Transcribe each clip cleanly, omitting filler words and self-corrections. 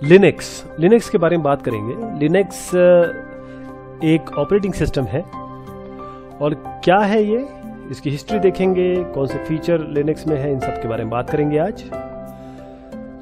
Linux के बारे में बात करेंगे। लिनक्स एक ऑपरेटिंग सिस्टम है और क्या है ये, इसकी हिस्ट्री देखेंगे, कौन से फीचर लिनक्स में है, इन सब के बारे में बात करेंगे आज।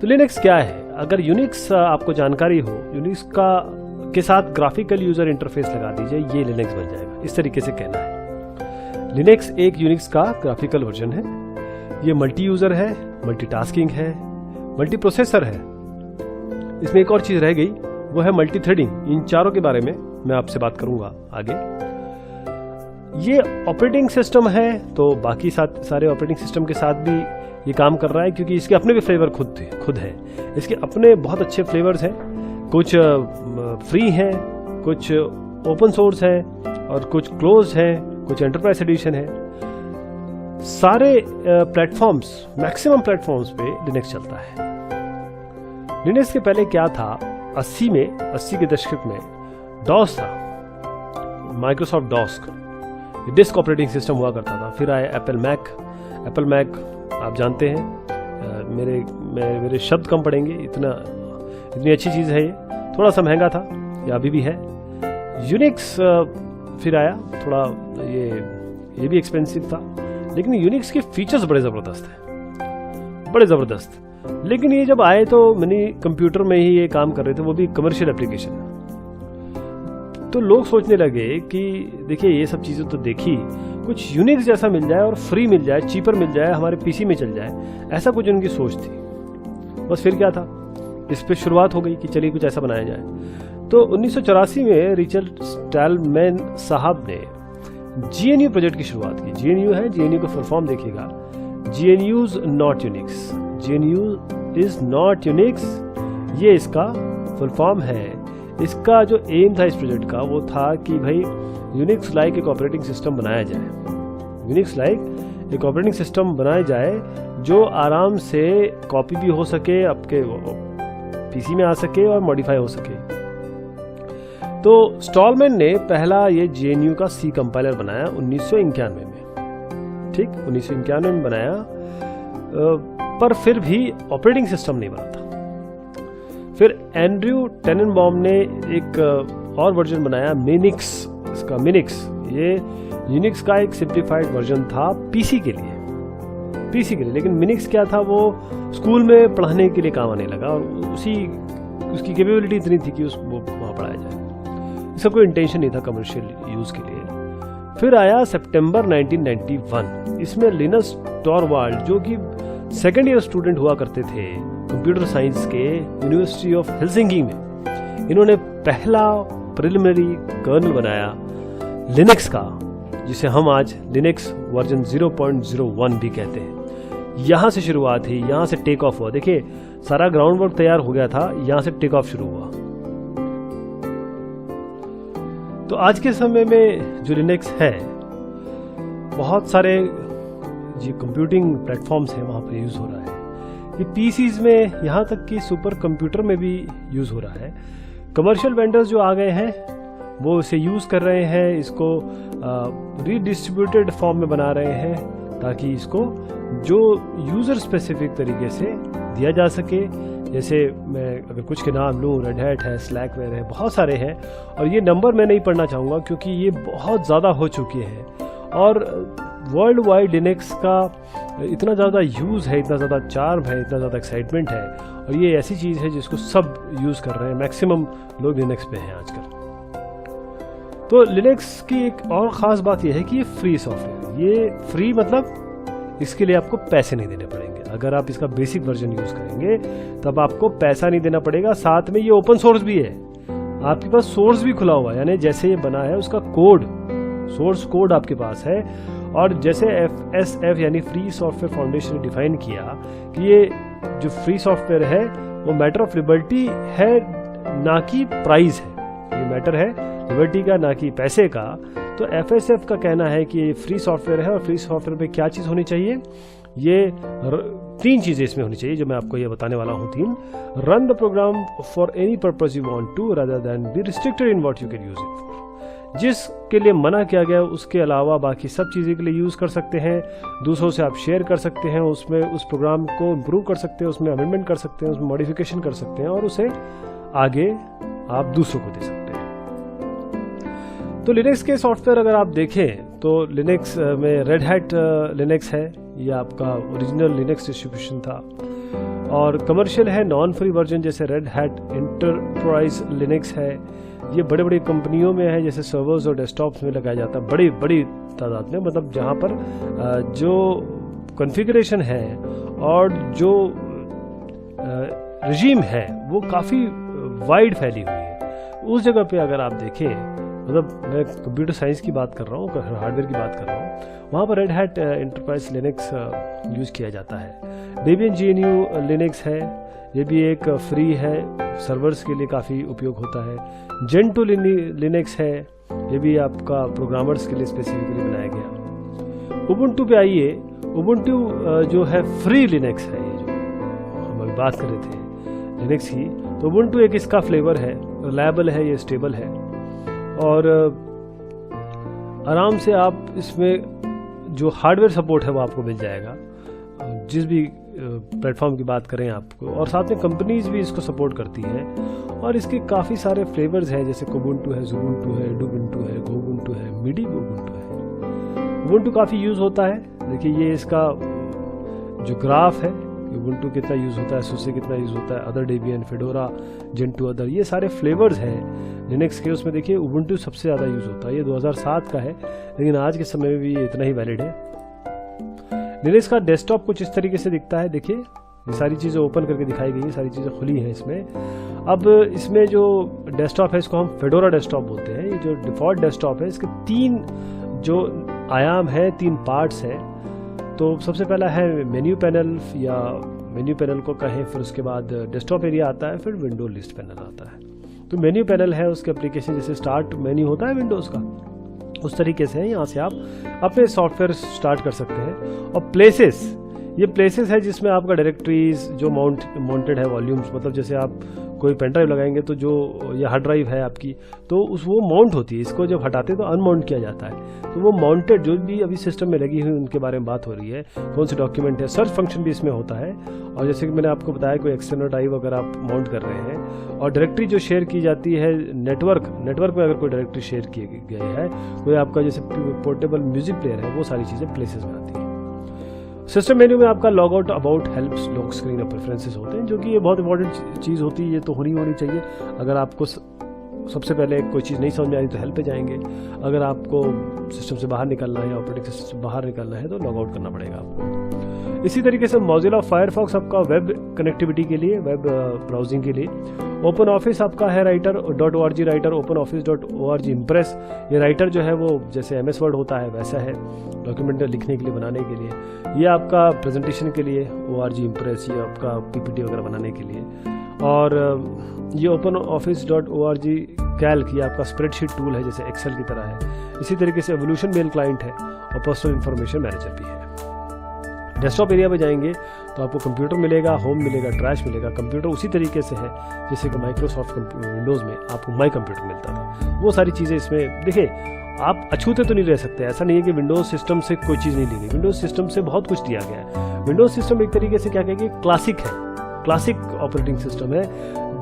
तो लिनक्स क्या है? अगर यूनिक्स आपको जानकारी हो, यूनिक्स के साथ ग्राफिकल यूजर इंटरफेस लगा दीजिए, ये लिनक्स बन जाएगा, इस तरीके से कहना है। लिनक्स एक यूनिक्स का ग्राफिकल वर्जन है। ये मल्टी यूजर है, मल्टीटास्किंग है, मल्टी प्रोसेसर है। इसमें एक और चीज रह गई, वो है मल्टी थ्रेडिंग। इन चारों के बारे में मैं आपसे बात करूंगा आगे। ये ऑपरेटिंग सिस्टम है तो बाकी सारे ऑपरेटिंग सिस्टम के साथ भी ये काम कर रहा है, क्योंकि इसके अपने भी फ्लेवर खुद है। इसके अपने बहुत अच्छे फ्लेवर्स हैं, कुछ फ्री हैं, कुछ ओपन सोर्स है और कुछ क्लोज है, कुछ एंटरप्राइज एडिशन है। सारे प्लेटफॉर्म्स, मैक्सिमम प्लेटफॉर्म्स पे लिनक्स चलता है। लिनक्स के पहले क्या था? 80 के दशक में डॉस था, Microsoft DOS, disk operating system हुआ करता था। फिर आया एप्पल मैक, आप जानते हैं, मेरे शब्द कम पड़ेंगे, इतनी अच्छी चीज़ है ये। थोड़ा सा महंगा था, या अभी भी है। यूनिक्स फिर आया, थोड़ा ये भी एक्सपेंसिव था, लेकिन यूनिक्स के फीचर्स बड़े ज़बरदस्त। लेकिन ये जब आए तो मिनी कंप्यूटर में ही ये काम कर रहे थे, वो भी कमर्शियल एप्लीकेशन। तो लोग सोचने लगे कि देखिए ये सब चीज़ें तो देखी, कुछ यूनिक्स जैसा मिल जाए और फ्री मिल जाए, चीपर मिल जाए, हमारे पीसी में चल जाए, ऐसा कुछ उनकी सोच थी। बस फिर क्या था, इस पे शुरुआत हो गई कि चलिए कुछ ऐसा बनाया जाए। तो 1984 में रिचर्ड स्टैलमैन साहब ने GNU प्रोजेक्ट की शुरुआत की। GNU है, GNU का फुल फॉर्म देखिएगा, GNU is not Unix, GNU is not Unix, ये इसका फुल फॉर्म है। इसका जो एम था इस प्रोजेक्ट का, वो था कि भाई यूनिक्स लाइक एक ऑपरेटिंग सिस्टम बनाया जाए, जो आराम से कॉपी भी हो सके, आपके पीसी में आ सके और मॉडिफाई हो सके। तो स्टॉलमैन ने पहला ये GNU का C कंपाइलर बनाया 1991 में। ठीक, 1991 में बनाया, पर फिर भी ऑपरेटिंग सिस्टम नहीं बना था। फिर एंड्रयू टेननबाउम ने एक और वर्जन बनाया, मिनिक्स। इसका मिनिक्स ये यूनिक्स का एक सिंप्लीफाइड वर्जन था पीसी के लिए। लेकिन मिनिक्स क्या था, वो स्कूल में पढ़ाने के लिए काम आने लगा और उसकी कैपेबिलिटी इतनी थी कि वो वहाँ पढ़ाया जाए। इसका कोई इंटेंशन नहीं था कमर्शियल यूज के लिए। फिर आया सितंबर 1991, इसमें लिनस टॉरवाल्ड, जो कि सेकेंड ईयर स्टूडेंट हुआ करते थे कंप्यूटर साइंस के यूनिवर्सिटी ऑफ हेलसिंकी में, इन्होंने पहला प्रिलिमिनरी कर्नल बनाया लिनक्स का, जिसे हम आज लिनक्स वर्जन 0.01 भी कहते हैं। यहां से शुरुआत हुई, यहां से टेक ऑफ हुआ। देखिए सारा ग्राउंड वर्क तैयार हो गया था, यहां से टेक ऑफ शुरू हुआ। तो आज के समय में जो लिनक्स है, बहुत सारे जो कंप्यूटिंग प्लेटफॉर्म्स हैं वहां पर यूज हो रहा है। ये पीसीज में, यहाँ तक कि सुपर कंप्यूटर में भी यूज हो रहा है। कमर्शियल वेंडर्स जो आ गए हैं वो इसे यूज कर रहे हैं, इसको रीडिस्ट्रीब्यूटेड फॉर्म में बना रहे हैं, ताकि इसको जो यूजर स्पेसिफिक तरीके से दिया जा सके। जैसे मैं अगर कुछ के नाम लूँ, रेड हैट है, स्लैकवेयर है, बहुत सारे हैं, और ये नंबर मैं नहीं पढ़ना चाहूँगा क्योंकि ये बहुत ज़्यादा हो चुके हैं। और वर्ल्ड वाइड लिनक्स का इतना ज़्यादा यूज़ है, इतना ज़्यादा चार्म है, इतना ज़्यादा एक्साइटमेंट है, और ये ऐसी चीज़ है जिसको सब यूज़ कर रहे हैं। मैक्सिमम लोग लिनक्स पे हैं आजकल। तो लिनक्स की एक और ख़ास बात यह है कि ये फ्री सॉफ्टवेयर। ये फ्री मतलब इसके लिए आपको पैसे नहीं देने पड़ेंगे। अगर आप इसका बेसिक वर्जन यूज़ करेंगे तब आपको पैसा नहीं देना पड़ेगा। साथ में ये ओपन सोर्स भी है, आपके पास सोर्स भी खुला हुआ है, यानी जैसे ये बना है उसका कोड, सोर्स कोड आपके पास है। और जैसे FSF यानी फ्री सॉफ्टवेयर फाउंडेशन ने डिफाइन किया कि ये जो फ्री सॉफ्टवेयर है वो मैटर ऑफ लिबर्टी है, ना कि प्राइस है। ये मैटर है लिबर्टी का, ना कि पैसे का। तो FSF का कहना है कि ये फ्री सॉफ्टवेयर है, और फ्री सॉफ्टवेयर पे क्या चीज़ होनी चाहिए, ये 3 चीज़ें इसमें होनी चाहिए जो मैं आपको ये बताने वाला हूँ। 3, run the program for any purpose you want to rather than be restricted in what you can use it for. जिसके लिए मना किया गया उसके अलावा बाकी सब चीज़ें के लिए यूज़ कर सकते हैं। दूसरों से आप शेयर कर सकते हैं, उसमें उस प्रोग्राम को इम्प्रूव कर सकते हैं, उसमें अमेंडमेंट कर सकते हैं, उसमें मॉडिफिकेशन कर सकते हैं और उसे आगे आप दूसरों को दे सकते हैं। तो लिनक्स के सॉफ्टवेयर अगर आप देखें तो लिनक्स में रेड हैट लिनक्स है, ये आपका ओरिजिनल लिनक्स डिस्ट्रीब्यूशन था। और कमर्शियल है नॉन फ्री वर्जन जैसे रेड हैट एंटरप्राइज लिनक्स है, ये बड़े बड़ी कंपनियों में है, जैसे सर्वर्स और डेस्कटॉप्स में लगाया जाता है बड़ी बड़ी तादाद में, मतलब जहाँ पर जो कॉन्फ़िगरेशन है और जो रजीम है वो काफ़ी वाइड फैली हुई है। उस जगह पे अगर आप देखें, मतलब मैं कंप्यूटर साइंस की बात कर रहा हूँ, हार्डवेयर की बात कर रहा हूँ, वहाँ पर red hat enterprise Linux use किया जाता है। डेबियन GNU लिनक्स है, ये भी एक फ्री है, सर्वर्स के लिए काफ़ी उपयोग होता है। जेंटू लिनक्स है, ये भी आपका प्रोग्रामर्स के लिए स्पेसिफिकली बनाया गया। उबुंटू पे आइए, उबुंटू जो है फ्री लिनक्स है, ये जो हम अभी बात कर रहे थे लिनक्स की, तो उबुंटू एक इसका फ्लेवर है, रिलायबल है, ये स्टेबल है और आराम से आप इसमें जो हार्डवेयर सपोर्ट है वो आपको मिल जाएगा, जिस भी प्लेटफॉर्म की बात करें आपको। और साथ में कंपनीज भी इसको सपोर्ट करती हैं और इसके काफ़ी सारे फ्लेवर्स हैं, जैसे कोबुंटू है, जुबुंटू है, डुबुंटू है, गोबुंटू है, मिडी उबुंटू है। उबुंटू काफ़ी यूज़ होता है, देखिए ये इसका जो ग्राफ है, उबुंटू कितना यूज़ होता है, सुसे कितना यूज़ होता है, other Debian, fedora, Gentoo other, ये सारे फ्लेवर्स हैं लिनक्स के। उसमें देखिए उबुंटू सबसे ज़्यादा यूज़ होता है, ये 2007 का है, लेकिन आज के समय में भी ये इतना ही वैलिड है। लिनक्स का डेस्कटॉप कुछ इस तरीके से दिखता है, देखिए ये सारी चीज़ें ओपन करके दिखाई गई है, सारी चीज़ें खुली हैं इसमें। अब इसमें जो डेस्कटॉप है इसको हम फेडोरा डेस्कटॉप बोलते हैं। ये जो डिफ़ॉल्ट डेस्कटॉप है इसके 3 जो आयाम है, 3 पार्ट्स हैं। तो सबसे पहला है मेन्यू पैनल या मेन्यू पैनल को कहें, फिर उसके बाद डेस्कटॉप एरिया आता है, फिर विंडो लिस्ट पैनल आता है। तो मेन्यू पैनल है उसके एप्लीकेशन, जैसे स्टार्ट मेन्यू होता है विंडोज़ का, उस तरीके से है, यहाँ से आप अपने सॉफ्टवेयर स्टार्ट कर सकते हैं। और प्लेसेस, ये प्लेसेस है जिसमें आपका डायरेक्टरीज जो माउंटेड है, वॉल्यूम्स, मतलब जैसे आप कोई पेन ड्राइव लगाएंगे तो जो या हार्ड ड्राइव है आपकी, तो वो माउंट होती है, इसको जब हटाते हैं तो अनमाउंट किया जाता है। तो वो माउंटेड जो भी अभी सिस्टम में लगी हुई उनके बारे में बात हो रही है, कौन से डॉक्यूमेंट है, सर्च फंक्शन भी इसमें होता है। और जैसे कि मैंने आपको बताया कोई एक्सटर्नल ड्राइव अगर आप माउंट कर रहे हैं, और डायरेक्टरी जो शेयर की जाती है नेटवर्क में अगर कोई डायरेक्टरी शेयर किए गए है, कोई आपका जैसे पोर्टेबल म्यूजिक प्लेयर है, वो सारी चीज़ें प्लेसेस में आती है। सिस्टम मेन्यू में आपका log out, about, help, lock screen और प्रेफरेंसेस होते हैं, जो कि ये बहुत इंपॉर्टेंट चीज़ होती है, ये तो होनी चाहिए। अगर आपको सबसे पहले कोई चीज़ नहीं समझ में आ रही तो हेल्प पे जाएंगे, अगर आपको सिस्टम से बाहर निकलना है या ऑपरेटिंग सिस्टम से बाहर निकलना है तो लॉग आउट करना पड़ेगा आपको। इसी तरीके से मोजिला फायरफॉक्स आपका वेब कनेक्टिविटी के लिए, वेब ब्राउजिंग के लिए। ओपन ऑफिस आपका है writer .org writer, open office .org impress, ये राइटर जो है वो जैसे MS वर्ड होता है वैसा है, डॉक्यूमेंट लिखने के लिए, बनाने के लिए। ये आपका प्रेजेंटेशन के लिए ORG इम्प्रेस, ये आपका PPT वगैरह बनाने के लिए। और ये ओपन ऑफिस .org कैल्क, ये आपका स्प्रेडशीट टूल है, जैसे एक्सेल की तरह है। इसी तरीके से एवोल्यूशन मेल क्लाइंट है और पर्सनल इंफॉर्मेशन मैनेजर भी है। डेस्कटॉप एरिया में जाएंगे तो आपको कंप्यूटर मिलेगा, होम मिलेगा, ट्रैश मिलेगा। कंप्यूटर उसी तरीके से है जैसे कि माइक्रोसॉफ्ट विंडोज़ में आपको माई कंप्यूटर मिलता था, वो सारी चीज़ें इसमें। देखिए आप अछूते तो नहीं रह सकते, ऐसा नहीं है कि विंडोज़ सिस्टम से कोई चीज़ नहीं ली गई, विंडोज़ सिस्टम से बहुत कुछ दिया गया है। विंडोज़ सिस्टम एक तरीके से क्या कहेंगे, क्लासिक है, क्लासिक ऑपरेटिंग सिस्टम है,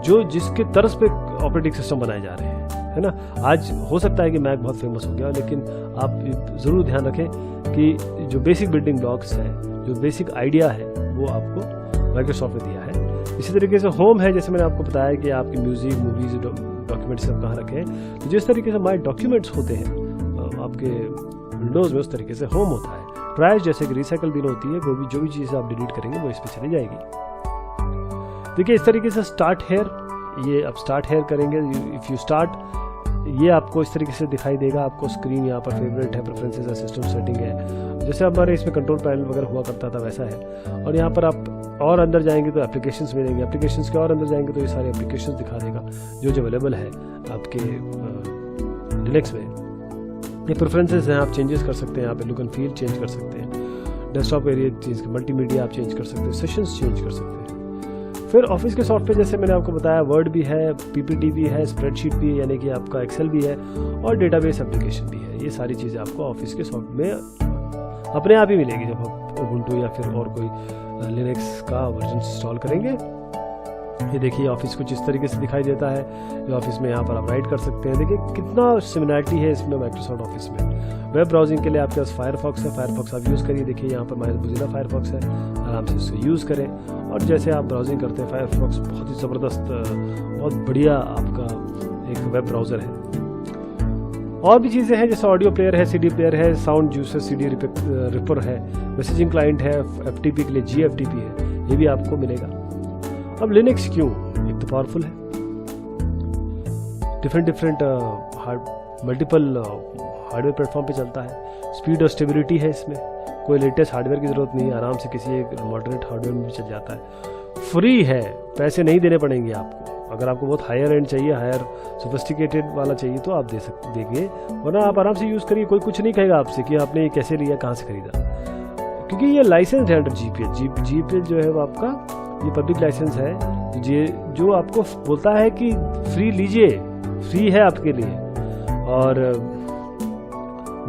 जो जिसके तर्ज पे ऑपरेटिंग सिस्टम बनाए जा रहे हैं, है ना। आज हो सकता है कि मैक बहुत फेमस हो गया, लेकिन आप ज़रूर ध्यान रखें कि जो बेसिक बिल्डिंग ब्लॉक्स हैं, जो बेसिक आइडिया है, वो आपको माइक्रोसॉफ्ट ने दिया है। इसी तरीके से होम है, जैसे मैंने आपको बताया कि आपकी म्यूज़िक, मूवीज़, डॉक्यूमेंट्स सब कहाँ रखें, तो जिस तरीके से माई डॉक्यूमेंट्स होते हैं आपके विंडोज़ में, उस तरीके से होम होता है। ट्रैश जैसे कि रिसाइकल बिन होती है, कोई भी जो भी चीज़ आप डिलीट करेंगे वो इस पर चली जाएगी। देखिए इस तरीके से स्टार्ट हेयर, ये आप स्टार्ट हेयर करेंगे, इफ़ यू स्टार्ट, ये आपको इस तरीके से दिखाई देगा। आपको स्क्रीन यहाँ पर फेवरेट है, प्रेफरेंसेस है, सिस्टम सेटिंग है, जैसे हमारे इसमें कंट्रोल पैनल वगैरह हुआ करता था वैसा है। और यहाँ पर आप और अंदर जाएंगे तो एप्लीकेशंस मिलेंगे, एप्लीकेशंस के और अंदर जाएंगे तो ये सारे एप्लीकेशंस दिखा देगा जो अवेलेबल है आपके लिनक्स में। ये प्रेफरेंसेस हैं, आप चेंजेस कर सकते हैं, यहाँ पे लुक एंड फील चेंज कर सकते हैं, डेस्कटॉप एरिया चेंज, मल्टीमीडिया आप चेंज कर सकते हैं, सेशंस चेंज कर सकते हैं। फिर ऑफिस के सॉफ्टवेयर जैसे मैंने आपको बताया, वर्ड भी है, पीपीटी भी है, स्प्रेडशीट भी है, यानी कि आपका एक्सेल भी है, और डेटाबेस एप्लीकेशन भी है। ये सारी चीज़ें आपको ऑफिस के सॉफ्टवेयर में अपने आप ही मिलेगी जब आप उबुंटू या फिर और कोई लिनक्स का वर्जन इंस्टॉल करेंगे। ये देखिए ऑफिस कुछ इस तरीके से दिखाई देता है। ये ऑफिस में यहाँ पर आप राइट कर सकते हैं। देखिए कितना सिमिलरिटी है इसमें माइक्रोसॉफ्ट ऑफिस में। वेब ब्राउजिंग के लिए आपके पास फायरफॉक्स है, फायरफॉक्स आप यूज़ करिए। देखिए यहाँ पर मोज़िला फायरफॉक्स है, आराम से इसको यूज़ करें। और जैसे आप ब्राउजिंग करते हैं, फायरफॉक्स बहुत ही ज़बरदस्त, बहुत बढ़िया आपका एक वेब ब्राउज़र है। और भी चीज़ें हैं जैसे ऑडियो प्लेयर है, सीडी प्लेयर है, साउंड जूसर, सीडी रिपर है, मैसेजिंग क्लाइंट है, एफटीपी के लिए GFTP है, ये भी आपको मिलेगा। अब लिनक्स क्यों? एक तो पावरफुल है, डिफरेंट मल्टीपल हार्डवेयर प्लेटफॉर्म पे चलता है, स्पीड और स्टेबिलिटी है इसमें, कोई लेटेस्ट हार्डवेयर की ज़रूरत नहीं है, आराम से किसी एक मॉडरेट हार्डवेयर में भी चल जाता है। फ्री है, पैसे नहीं देने पड़ेंगे आपको। अगर आपको बहुत हायर एंड चाहिए, हायर सोफिस्टिकेटेड वाला चाहिए तो आप देंगे, वरना आप आराम से यूज़ करिए। कोई कुछ नहीं कहेगा आपसे कि आपने ये कैसे लिया, कहाँ से खरीदा, क्योंकि ये लाइसेंस है अंडर GPL जो है वो आपका ये पब्लिक लाइसेंस है, जो आपको बोलता है कि फ्री लीजिए, फ्री है आपके लिए। और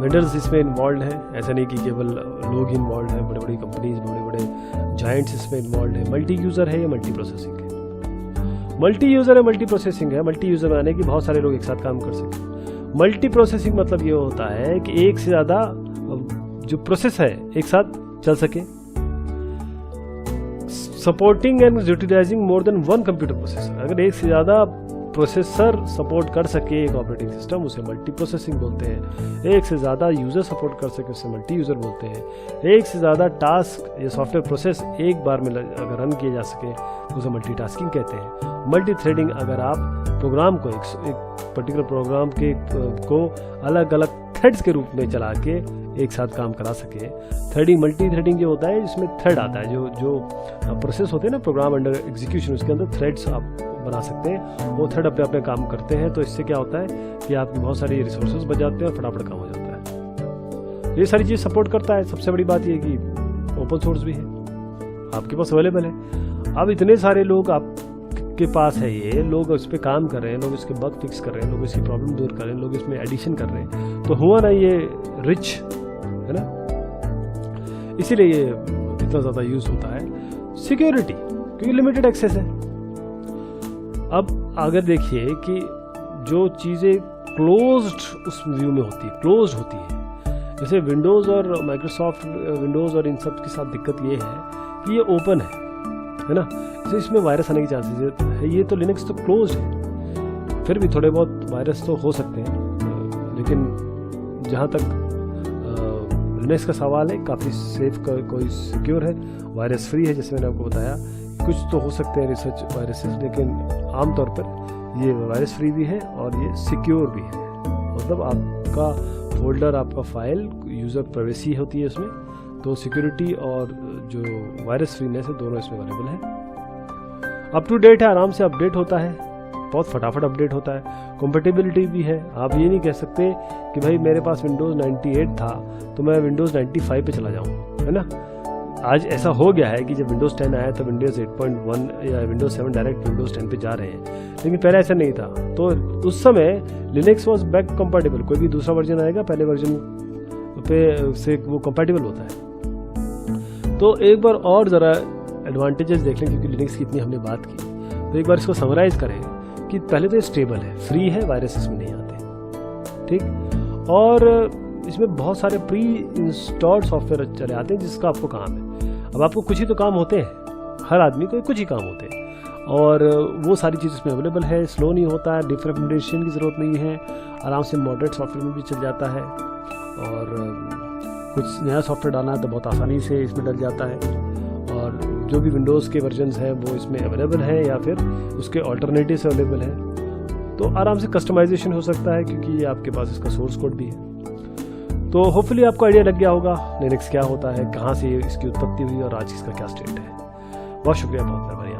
वेंडर्स इसमें इन्वॉल्व हैं, ऐसा नहीं कि केवल लोग इन्वॉल्व हैं, बड़े बड़ी कंपनीज, बड़े बड़े जायंट्स इसमें इन्वॉल्व है। मल्टी यूज़र है या मल्टी प्रोसेसिंग है, मल्टी यूज़र है, मल्टी प्रोसेसिंग है। मल्टी यूज़र यानी कि बहुत सारे लोग एक साथ काम कर सकें। मल्टी प्रोसेसिंग मतलब ये होता है कि एक से ज़्यादा जो प्रोसेस है एक साथ चल सके। Supporting and utilising more than one computer processor, अगर एक से ज़्यादा प्रोसेसर सपोर्ट कर सके एक ऑपरेटिंग सिस्टम, उसे मल्टी प्रोसेसिंग बोलते हैं। एक से ज़्यादा यूज़र सपोर्ट कर सके उसे मल्टी यूज़र बोलते हैं। एक से ज़्यादा टास्क या सॉफ्टवेयर प्रोसेस एक बार में अगर रन किए जा सके तो उसे मल्टीटास्किंग कहते हैं। मल्टी थ्रेडिंग, अगर आप प्रोग्राम को एक पर्टिकुलर प्रोग्राम को अलग अलग थ्रेड्स के रूप में चला के एक साथ काम करा सके। थ्रेडिंग, मल्टी थ्रेडिंग जो होता है जिसमें थ्रेड आता है, जो प्रोसेस होते हैं ना प्रोग्राम अंडर एग्जीक्यूशन, उसके अंदर थ्रेड्स आप बना सकते हैं। वो थ्रेड अपने अपने काम करते हैं, तो इससे क्या होता है कि आपकी बहुत सारी रिसोर्सेज बच जाते हैं और फटाफट काम हो जाता है। ये सारी चीज़ सपोर्ट करता है। सबसे बड़ी बात ये कि ओपन सोर्स भी है, आपके पास अवेलेबल है। अब इतने सारे लोग आपके पास है, ये लोग उस पर काम कर रहे हैं, लोग इसके बग फिक्स कर रहे हैं, लोग इसकी प्रॉब्लम दूर कर रहे हैं, लोग इसमें एडिशन कर रहे हैं, तो हुआ ना ये रिच है ना, इसीलिए ये इतना ज़्यादा यूज़ होता है। सिक्योरिटी, क्योंकि लिमिटेड एक्सेस है। अब अगर देखिए कि जो चीज़ें क्लोज्ड उस व्यू में होती है, क्लोज्ड होती है, जैसे विंडोज़ और माइक्रोसॉफ्ट विंडोज़ और इन सब के साथ दिक्कत ये है कि ये ओपन है ना, तो इसमें वायरस आने की चांसेस है। ये तो लिनक्स तो क्लोज्ड है, फिर भी थोड़े बहुत वायरस तो हो सकते हैं, लेकिन जहाँ तक लिनक्स का सवाल है, काफ़ी सेफ, कोई सिक्योर है, वायरस फ्री है। जैसे मैंने आपको बताया, कुछ तो हो सकते हैं रिसर्च वायरसेस, लेकिन आमतौर पर ये वायरस फ्री भी है और ये सिक्योर भी है। मतलब आपका फोल्डर, आपका फाइल, यूज़र प्राइवेसी होती है उसमें, तो सिक्योरिटी और जो वायरस फ्रीनेस है दोनों इसमें अवेलेबल है। अप टू डेट है, आराम से अपडेट होता है, बहुत फटाफट अपडेट होता है। कंपैटिबिलिटी भी है, आप ये नहीं कह सकते कि भाई मेरे पास विंडोज़ 98 था तो मैं विंडोज़ 95 पे चला जाऊँ, है ना। आज ऐसा हो गया है कि जब विंडोज़ 10 आया तो विंडोज़ 8.1 या विंडोज़ 7 डायरेक्ट विंडोज़ 10 पे जा रहे हैं, लेकिन पहले ऐसा नहीं था। तो उस समय लिनक्स वॉज बैक कंपैटिबल, कोई भी दूसरा वर्जन आएगा पहले वर्जन पे से वो कंपैटिबल होता है। तो एक बार और ज़रा एडवांटेजेस देख लें, क्योंकि लिनक्स की इतनी हमने बात की, तो एक बार इसको समराइज़ करें कि पहले तो ये स्टेबल है, फ्री है, वायरस इसमें नहीं आते, ठीक, और इसमें बहुत सारे प्री इंस्टॉल्ड सॉफ्टवेयर चले आते हैं जिसका आपको काम है। अब आपको कुछ ही तो काम होते हैं, हर आदमी को कुछ ही काम होते हैं, और वो सारी चीज़ इसमें अवेलेबल है, स्लो नहीं होता है, डिफरेंशिएशन की ज़रूरत नहीं है, आराम से मॉडरेट सॉफ्टवेयर में भी चल जाता है, और कुछ नया सॉफ्टवेयर डालना है तो बहुत आसानी से इसमें डल जाता है, और जो भी विंडोज़ के वर्जन्स हैं वो इसमें अवेलेबल है या फिर उसके ऑल्टरनेटिव्स अवेलेबल है, तो आराम से कस्टमाइजेशन हो सकता है, क्योंकि ये आपके पास इसका सोर्स कोड भी है। तो होपफुली आपको आइडिया लग गया होगा लिनक्स क्या होता है, कहाँ से इसकी उत्पत्ति हुई और आज इसका क्या स्टेट है। बहुत शुक्रिया, बहुत मेहरबानी।